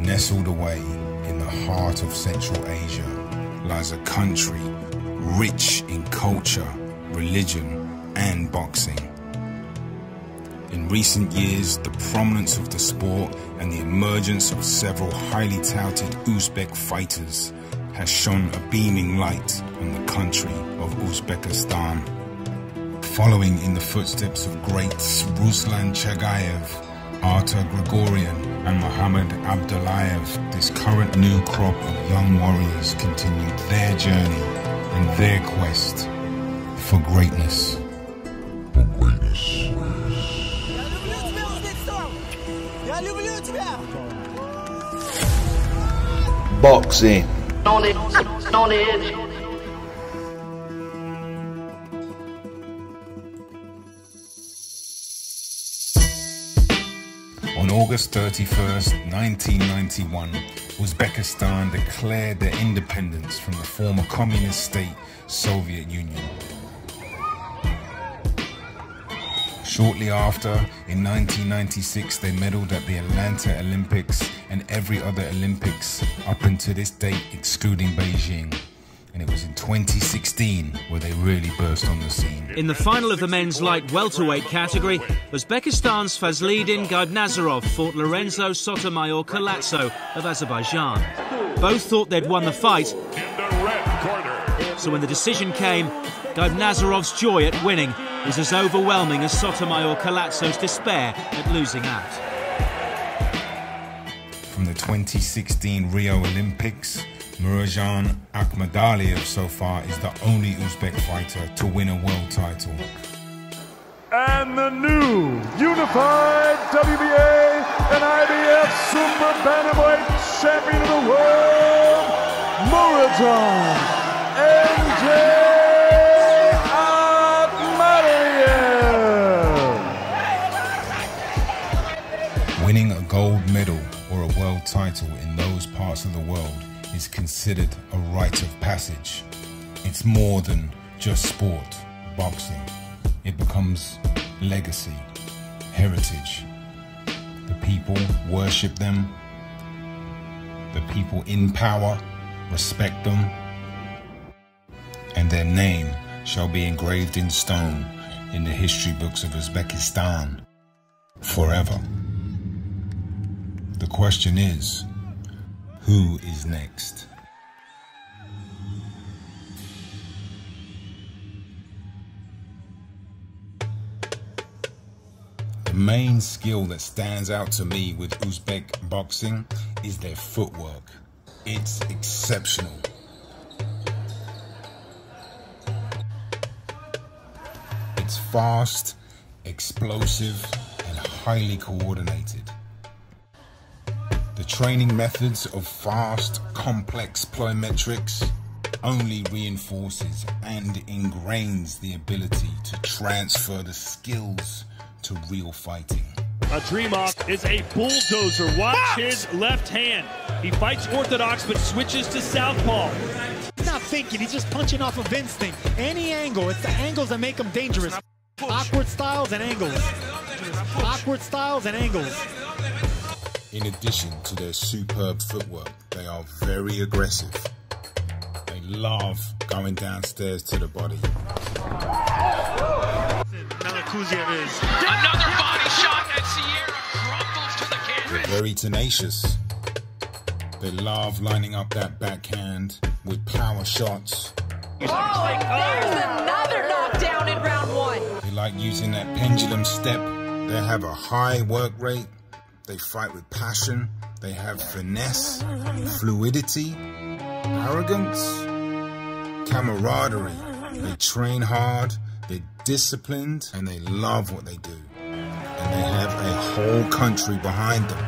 Nestled away in the heart of Central Asia lies a country rich in culture, religion, and boxing. In recent years, the prominence of the sport and the emergence of several highly touted Uzbek fighters has shone a beaming light on the country of Uzbekistan. Following in the footsteps of greats Ruslan Chagayev, Artur Grigorian and Muhammad Abdullayev, this current new crop of young warriors continued their journey and their quest for greatness. Boxing. On August 31st, 1991, Uzbekistan declared their independence from the former communist state Soviet Union. Shortly after, in 1996, they medaled at the Atlanta Olympics and every other Olympics up until this date, excluding Beijing. And it was in 2016 where they really burst on the scene. In the final of the men's light welterweight category, Uzbekistan's Fazlidin Gaibnazarov fought Lorenzo Sotomayor Kalatso of Azerbaijan. Both thought they'd won the fight, so when the decision came, Gaibnazarov's joy at winning was as overwhelming as Sotomayor Kalatso's despair at losing out. From the 2016 Rio Olympics, Murodjon Akhmadaliev so far is the only Uzbek fighter to win a world title. And the new unified WBA and IBF Super Bantamweight Champion of the World, Murodjon MJ Akhmadaliev. Winning a gold medal or a world title in those parts of the world is considered a rite of passage. It's more than just sport, boxing. It becomes legacy, heritage. The people worship them. The people in power respect them. And their name shall be engraved in stone in the history books of Uzbekistan forever. The question is, who is next? The main skill that stands out to me with Uzbek boxing is their footwork. It's exceptional. It's fast, explosive, and highly coordinated. The training methods of fast, complex plyometrics only reinforces and ingrains the ability to transfer the skills to real fighting. Adrimov is a bulldozer. Watch his left hand. He fights orthodox but switches to southpaw. He's not thinking, he's just punching off of instinct. Any angle, it's the angles that make him dangerous. Awkward styles and angles. Awkward styles and angles. In addition to their superb footwork, they are very aggressive. They love going downstairs to the body. Another body shot and Sierra crumbles to the canvas. They're very tenacious. They love lining up that backhand with power shots. There's another knockdown in round one. They like using that pendulum step. They have a high work rate. They fight with passion. They have finesse, fluidity, arrogance, camaraderie. They train hard, they're disciplined, and they love what they do. And they have a whole country behind them.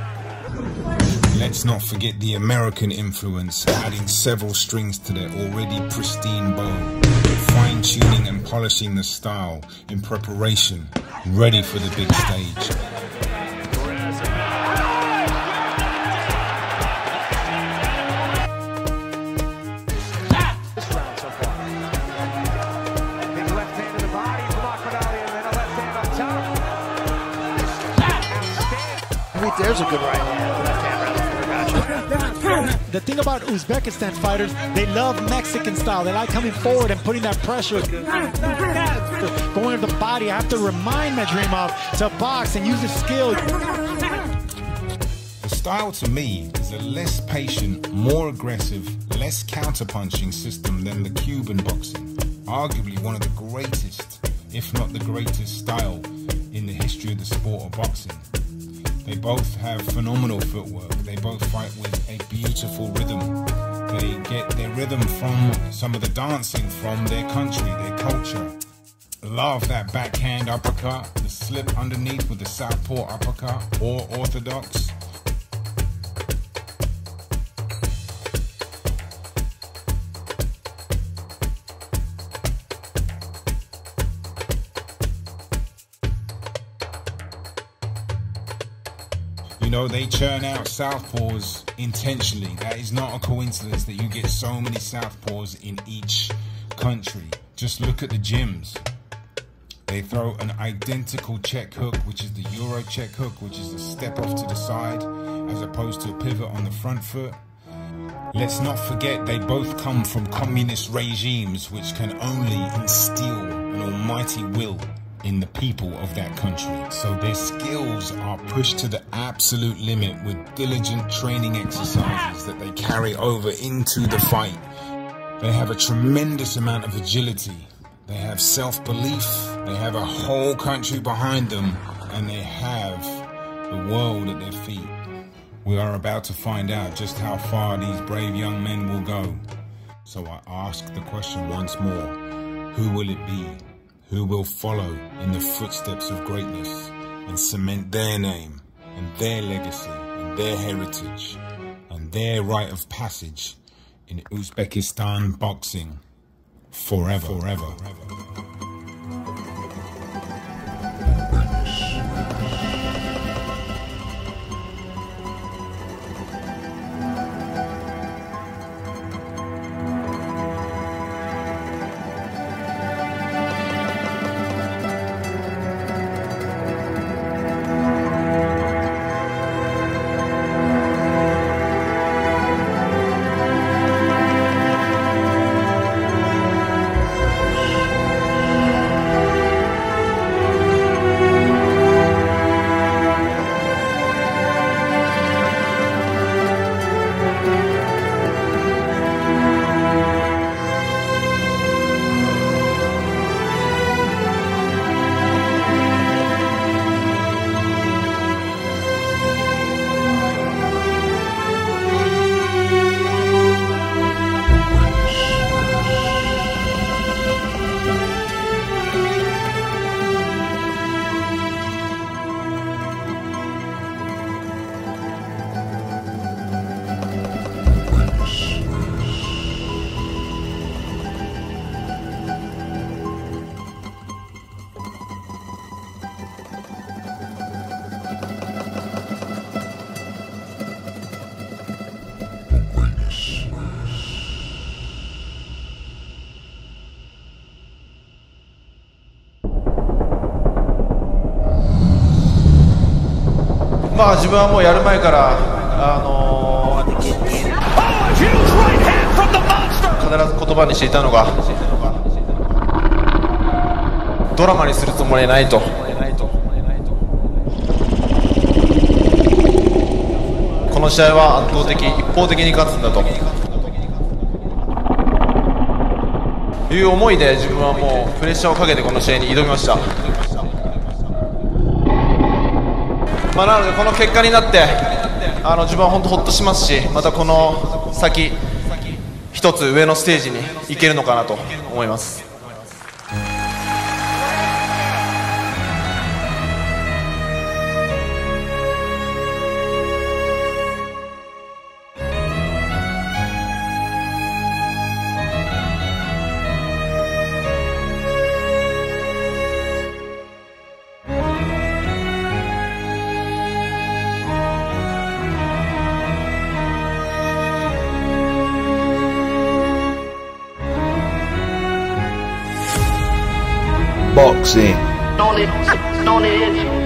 Let's not forget the American influence, adding several strings to their already pristine bow, fine-tuning and polishing the style in preparation, ready for the big stage. There's a good right hand. Left hand right before. Gotcha. The thing about Uzbekistan fighters, they love Mexican style. They like coming forward and putting that pressure. Going to the body, I have to remind Madrimov to box and use his skill. The style to me is a less patient, more aggressive, less counterpunching system than the Cuban boxing. Arguably one of the greatest, if not the greatest style in the history of the sport of boxing. They both have phenomenal footwork. They both fight with a beautiful rhythm. They get their rhythm from some of the dancing from their country, their culture. Love that backhand uppercut, the slip underneath with the southpaw uppercut, or orthodox. You know, they churn out southpaws intentionally. That is not a coincidence that you get so many southpaws in each country. Just look at the gyms. They throw an identical check hook, which is the Euro check hook, which is a step off to the side, as opposed to a pivot on the front foot. Let's not forget they both come from communist regimes, which can only instill an almighty will in the people of that country. So their skills are pushed to the absolute limit with diligent training exercises that they carry over into the fight. They have a tremendous amount of agility. They have self-belief. They have a whole country behind them, and they have the world at their feet. We are about to find out just how far these brave young men will go. So I ask the question once more, who will it be? Who will follow in the footsteps of greatness and cement their name and their legacy and their heritage and their rite of passage in Uzbekistan boxing forever, forever.まあ自分はもうやる前から必ず言葉にしていたのが、ドラマにするつもりはないと。この試合は圧倒的、一方的に勝つんだという思いで、自分はもうプレッシャーをかけてこの試合に挑みました。なのでこの結果になって自分は本当ほっとしますし、またこの先一つ上のステージに行けるのかなと思います。Boxing. On the edge.